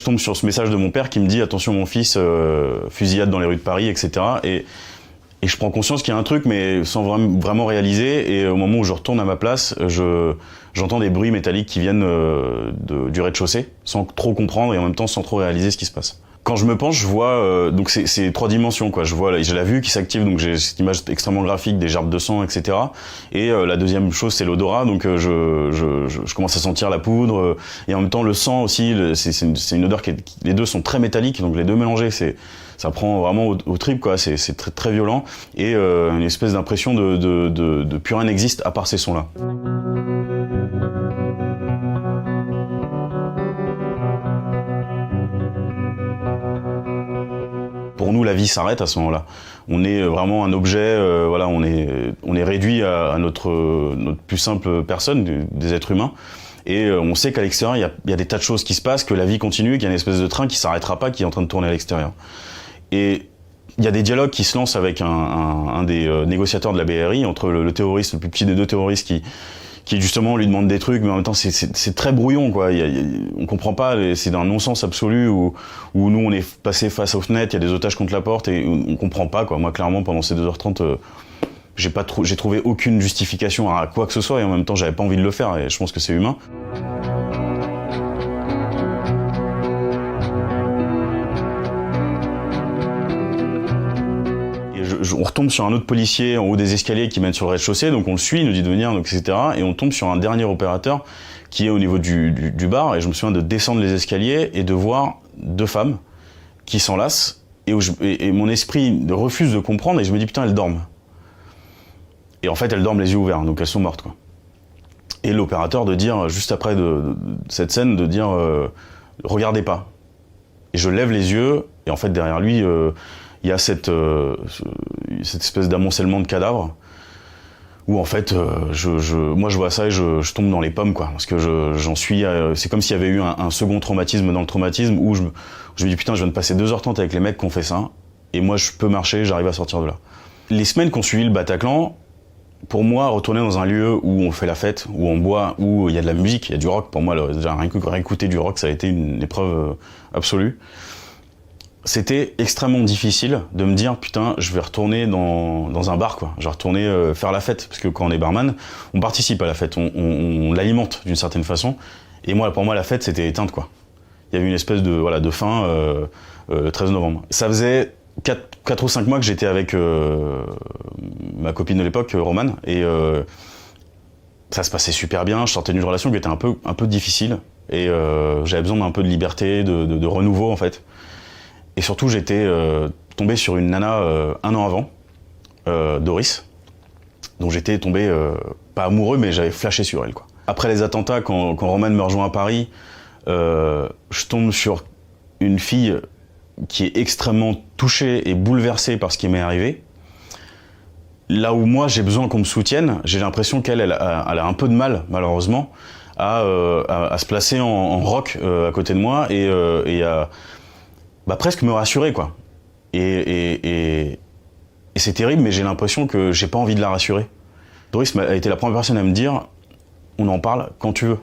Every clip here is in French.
Je tombe sur ce message de mon père qui me dit « Attention mon fils, fusillade dans les rues de Paris, etc. » Et je prends conscience qu'il y a un truc, mais sans vraiment réaliser. Et au moment où je retourne à ma place, j'entends des bruits métalliques qui viennent du rez-de-chaussée, sans trop comprendre et en même temps sans trop réaliser ce qui se passe. Quand je me penche, je vois, donc c'est 3 dimensions, quoi. J'ai la vue qui s'active, donc j'ai cette image extrêmement graphique, des gerbes de sang, etc. Et la deuxième chose, c'est l'odorat, donc je commence à sentir la poudre, et en même temps le sang aussi, c'est une odeur les deux sont très métalliques, donc les deux mélangés, ça prend vraiment au trip, quoi. C'est très, très violent, et une espèce d'impression de plus rien n'existe à part ces sons-là. Pour nous, la vie s'arrête à ce moment-là. On est vraiment un objet, voilà, on est réduit à notre plus simple personne, des êtres humains. Et on sait qu'à l'extérieur, il y a des tas de choses qui se passent, que la vie continue, qu'il y a une espèce de train qui s'arrêtera pas, qui est en train de tourner à l'extérieur. Et il y a des dialogues qui se lancent avec un des négociateurs de la BRI, entre le terroriste, le plus petit des deux terroristes, qui justement lui demande des trucs, mais en même temps c'est très brouillon, quoi. On comprend pas, c'est d'un non-sens absolu où nous on est passé face aux fenêtres, il y a des otages contre la porte et on comprend pas, quoi. Moi clairement pendant ces 2h30, j'ai trouvé aucune justification à quoi que ce soit et en même temps j'avais pas envie de le faire et je pense que c'est humain. On retombe sur un autre policier en haut des escaliers qui mène sur le rez-de-chaussée, donc on le suit, il nous dit de venir, donc, etc. Et on tombe sur un dernier opérateur qui est au niveau du bar, et je me souviens de descendre les escaliers et de voir 2 femmes qui s'enlacent, et mon esprit refuse de comprendre, et je me dis putain, elles dorment. Et en fait, elles dorment les yeux ouverts, donc elles sont mortes, quoi. Et l'opérateur de dire, juste après de cette scène, de dire regardez pas. Et je lève les yeux, et en fait derrière lui, il y a cette espèce d'amoncellement de cadavres où en fait moi je vois ça et je tombe dans les pommes, quoi, parce que j'en suis c'est comme s'il y avait eu un second traumatisme dans le traumatisme où je me dis putain, je viens de passer 2h30 avec les mecs qui ont fait ça et moi je peux marcher, j'arrive à sortir de là. Les semaines qui ont suivi le Bataclan, pour moi, retourner dans un lieu où on fait la fête, où on boit, où il y a de la musique, il y a du rock, pour moi déjà rien écouter du rock, ça a été une épreuve absolue. C'était extrêmement difficile de me dire putain, je vais retourner dans un bar, quoi. Je vais retourner faire la fête, parce que quand on est barman, on participe à la fête, on l'alimente d'une certaine façon. Et moi, pour moi, la fête c'était éteinte, quoi. Il y avait une espèce de fin le 13 novembre. Ça faisait 4 ou 5 mois que j'étais avec ma copine de l'époque, Romane, et ça se passait super bien. Je sortais d'une relation qui était un peu difficile, et j'avais besoin d'un peu de liberté, de renouveau en fait. Et surtout, j'étais tombé sur une nana 1 an avant, Doris, dont j'étais tombé, pas amoureux, mais j'avais flashé sur elle, quoi. Après les attentats, quand Romane me rejoint à Paris, je tombe sur une fille qui est extrêmement touchée et bouleversée par ce qui m'est arrivé. Là où moi, j'ai besoin qu'on me soutienne, j'ai l'impression qu'elle a un peu de mal, malheureusement, à se placer en rock à côté de moi et à presque me rassurer, quoi. Et c'est terrible, mais j'ai l'impression que j'ai pas envie de la rassurer. Doris a été la première personne à me dire « on en parle quand tu veux ».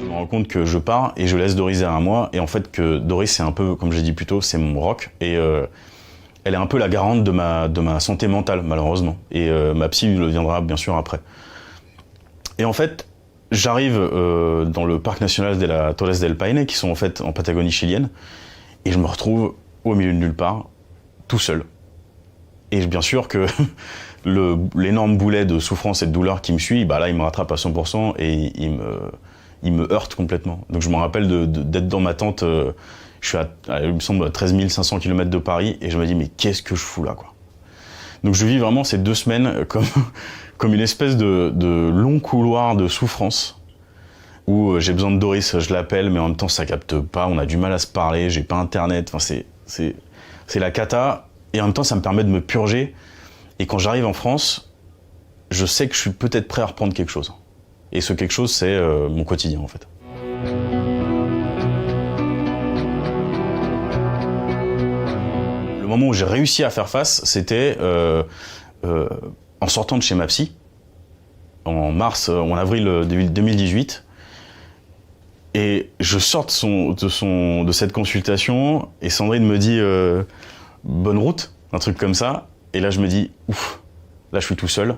Je me rends compte que je pars et je laisse Doris derrière moi, et en fait que Doris, c'est un peu, comme j'ai dit plus tôt, c'est mon rock, et elle est un peu la garante de ma santé mentale, malheureusement. Et ma psy le viendra bien sûr après. Et en fait, j'arrive dans le parc national de la Torres del Paine, qui sont en fait en Patagonie chilienne, et je me retrouve au milieu de nulle part, tout seul. Et bien sûr que l'énorme boulet de souffrance et de douleur qui me suit, bah là, il me rattrape à 100% et il me heurte complètement. Donc je me rappelle d'être dans ma tente. Je suis il me semble, à 13 500 km de Paris, et je me dis, mais qu'est-ce que je fous là, quoi. Donc je vis vraiment ces 2 semaines comme une espèce de long couloir de souffrance, où j'ai besoin de Doris, je l'appelle, mais en même temps ça capte pas, on a du mal à se parler, j'ai pas internet, enfin c'est la cata, et en même temps ça me permet de me purger, et quand j'arrive en France, je sais que je suis peut-être prêt à reprendre quelque chose. Et ce quelque chose, c'est mon quotidien, en fait. Le moment où j'ai réussi à faire face, c'était en sortant de chez ma psy, en avril 2018, et je sors de cette consultation, et Sandrine me dit bonne route, un truc comme ça, et là je me dis ouf, là je suis tout seul,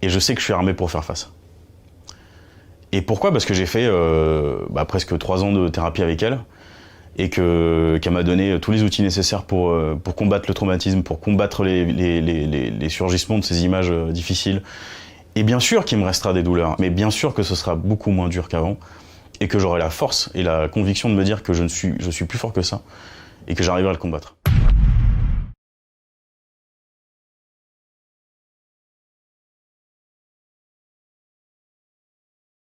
et je sais que je suis armé pour faire face. Et pourquoi ? Parce que j'ai fait presque 3 ans de thérapie avec elle, et qu'elle m'a donné tous les outils nécessaires pour combattre le traumatisme, pour combattre les surgissements de ces images difficiles. Et bien sûr qu'il me restera des douleurs, mais bien sûr que ce sera beaucoup moins dur qu'avant, et que j'aurai la force et la conviction de me dire que je suis plus fort que ça, et que j'arriverai à le combattre.